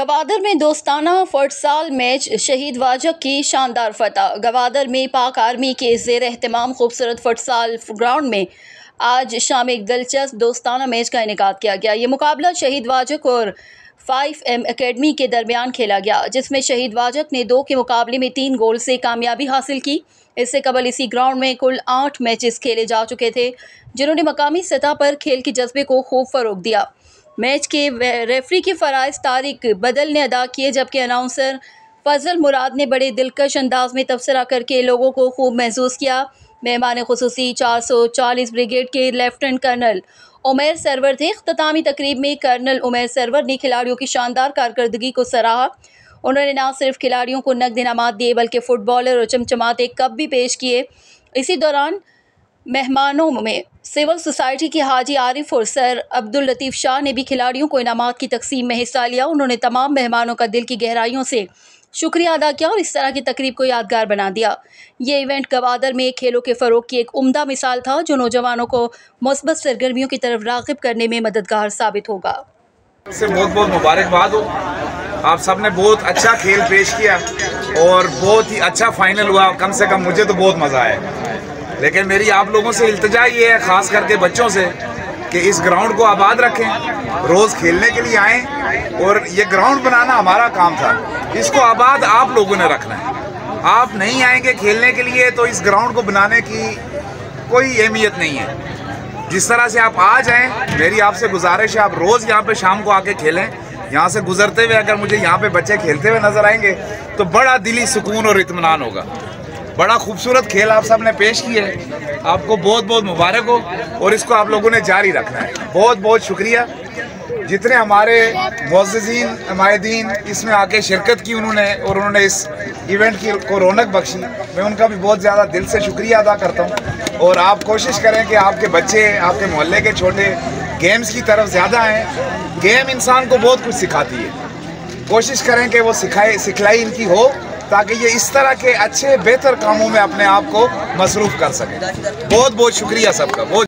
गवादर में दोस्ताना futsal match शहीद वाजक की शानदार फतह। गवादर में पाक आर्मी के ज़ेर एहतमाम खूबसूरत फुटसाल ग्राउंड में आज शाम एक दिलचस्प दोस्ताना मैच का इनेकाद किया गया। ये मुकाबला शहीद वाजक और 5M अकेडमी के दरमियान खेला गया, जिसमें शहीद वाजक ने 2 के मुकाबले में 3 गोल से कामयाबी हासिल की। इससे कबल इसी ग्राउंड में कुल 8 मैचेस खेले जा चुके थे, जिन्होंने मकामी सतह पर खेल के जज्बे को खूब फ़रोग दिया। मैच के रेफरी के फ़राइज़ तारिक बदल ने अदा किए, जबकि अनाउंसर फजल मुराद ने बड़े दिलकश अंदाज में तबसरा करके लोगों को खूब महसूस किया। मेहमान खुसूसी 440 ब्रिगेड के लेफ्टिनेंट कर्नल उमैर सरवर थे। इख्तितामी तकरीब में कर्नल उमैर सरवर ने खिलाड़ियों की शानदार कारकर्दगी को सराहा। उन्होंने न सिर्फ खिलाड़ियों को नकद इनामात दिए, बल्कि फुटबॉलर और चमचमाते कप भी पेश किए। इसी दौरान मेहमानों में सिविल सोसाइटी के हाजी आरिफ और सर अब्दुल लतीफ़ शाह ने भी खिलाड़ियों को इनामात की तकसीम में हिस्सा लिया। उन्होंने तमाम मेहमानों का दिल की गहराइयों से शुक्रिया अदा किया और इस तरह की तकरीब को यादगार बना दिया। ये इवेंट गवादर में खेलों के फ़रोग की एक उम्दा मिसाल था, जो नौजवानों को मुस्बत सरगर्मियों की तरफ राग़िब करने में मददगार साबित होगा। से बहुत बहुत मुबारकबाद हो। आप सब ने बहुत अच्छा खेल पेश किया और बहुत ही अच्छा फाइनल हुआ। कम से कम मुझे तो बहुत मज़ा आया। लेकिन मेरी आप लोगों से इल्तिजा ये है, ख़ास करके बच्चों से, कि इस ग्राउंड को आबाद रखें, रोज़ खेलने के लिए आएँ। और ये ग्राउंड बनाना हमारा काम था, इसको आबाद आप लोगों ने रखना है। आप नहीं आएंगे खेलने के लिए तो इस ग्राउंड को बनाने की कोई अहमियत नहीं है। जिस तरह से आप आ जाएं, मेरी आपसे गुजारिश है, आप रोज़ यहाँ पे शाम को आके खेलें। यहाँ से गुजरते हुए अगर मुझे यहाँ पे बच्चे खेलते हुए नज़र आएंगे तो बड़ा दिली सुकून और इत्मीनान होगा। बड़ा खूबसूरत खेल आप सब ने पेश किया है, आपको बहुत बहुत मुबारक हो और इसको आप लोगों ने जारी रखना है। बहुत बहुत शुक्रिया। जितने हमारे मुअज़्ज़िज़ीन हमायदीन इसमें आके शिरकत की उन्होंने इस इवेंट की को रौनक बख्शी, मैं उनका भी बहुत ज़्यादा दिल से शुक्रिया अदा करता हूँ। और आप कोशिश करें कि आपके बच्चे, आपके मोहल्ले के छोटे गेम्स की तरफ ज़्यादा आएँ। गेम इंसान को बहुत कुछ सिखाती है। कोशिश करें कि वो सिखलाई इनकी हो, ताकि ये इस तरह के अच्छे बेहतर कामों में अपने आप को मसरूफ़ कर सकें। बहुत बहुत शुक्रिया सबका। बहुत